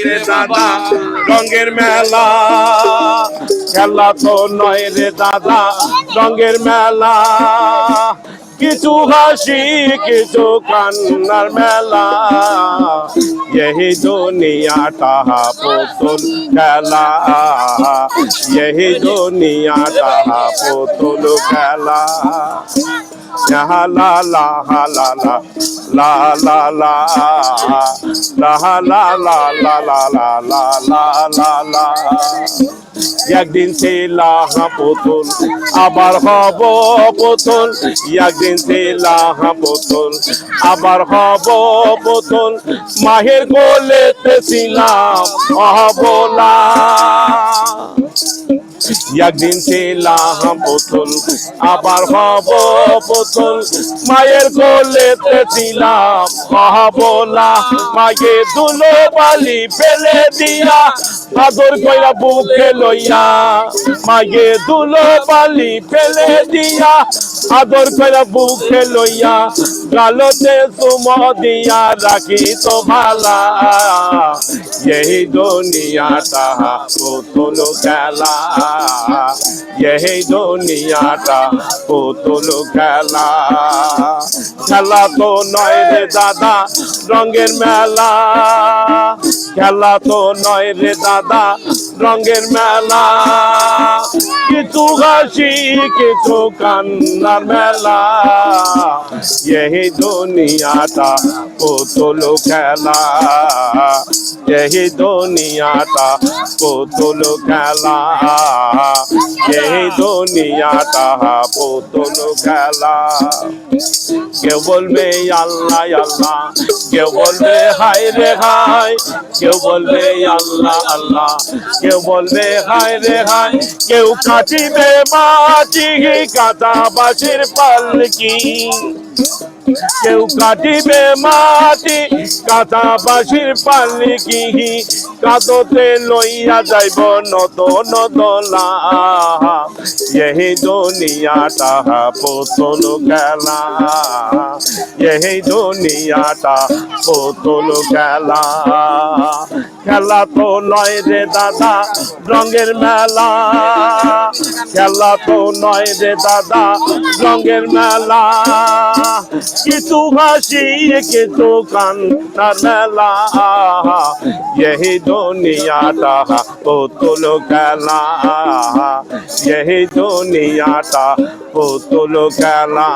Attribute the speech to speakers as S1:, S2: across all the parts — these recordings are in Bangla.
S1: রে দাদা রঙের মেলা, খেলা তো নয় রে দাদা রঙের মেলা, কিছু হাসি কিছু কান্নার মেলা, यही दुनिया का पुतुल खेला, यही दुनिया का पुतुल खेला, यहाँ ला ला ला ला ला ला ला ला ला ला ला ला ला ला ला। একদিন ছিলাম পুতুল আবার হব পুতুল, একদিন ছিলাম পুতুল আবার হব পুতুল, মাহের কোলেতে ছিলাম অবলা। একদিন ছিলাম পুতুল আবার হব পুতুল, মায়ের কোলেতে ছিলাম অবলা। মায়ে দুলো বালি ফেলে দিয়া আদর কইরা বুকে লইয়া, মায়ে দুলো বালি ফেলে দিয়া আদর কইরা বুকে লইয়া, গালতে চুমো দিয়া রাখি তো ভালা, यही दुनिया का पुतुल खेला, यही दुनिया का पुतुल खेला, খেলা তো নয় রে দাদা রঙের মেলা, খেলা তো নয় রে দাদা রঙের মেলা, কিছু হাসি কিছু কান্নার মেলা, यही दुनिया का पुतुल खेला, यही दुनिया का पुतुल खेला, यही दुनिया का पुतुल खेला। কেউ বলবে আল্লাহ আল্লাহ, কেউ বলবে হায় রে হায়, কেউ বলবে আল্লাহ আল্লাহ, কেউ বলবে হায় রে হায়, কেউ কাটিবে মাটি কাঁথা বাঁশের পালকি, কেউ কাটিবে মাটি কাঁথা বাঁশের পালকি, কাঁদতে লইয়া যাইব নতুন দোলা, यही दुनिया का पुतुल खेला, यही दुनिया का पुतुल खेला, খেলা তো নয় রে দাদা রঙের মেলা, খেলা তো নয় রে দাদা রঙের মেলা, কিছু হাসি কিছু কান্নার মেলা, यही दुनिया का पुतुल खेला, यही दुनिया का पुतुल खेला।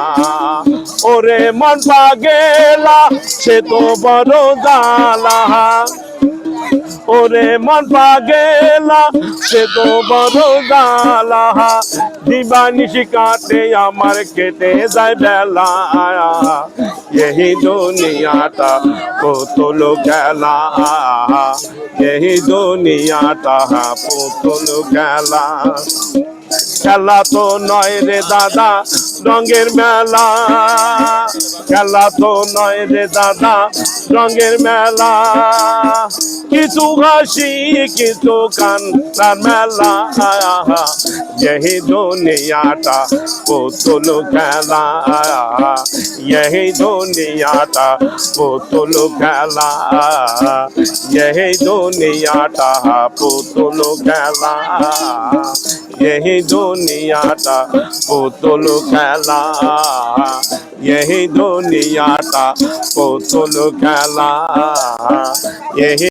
S1: ওরে মন পাগেলা সে তো বড় জ্বালা, ওরে মন পাগেলা সে তো বড় জ্বালা, দিবানিশি কাটে আমার কেটে যায় বেলা, यही दुनिया का पुतुल खेला, यही दुनिया का पुतुल खेला, খেলা তো নয় রে দাদা রঙের মেলা, খেলা তো নয় রে দাদা রঙের মেলা, কিছু হাসি কিছু কান্নার মেলা, यही दुनिया का पुतुल खेला, यही दुनिया का पुतुल खेला, यही दुनिया का पुतुल खेला, यही दुनिया का पुतुल खेला, यही दुनिया का पुतुल खेला, यही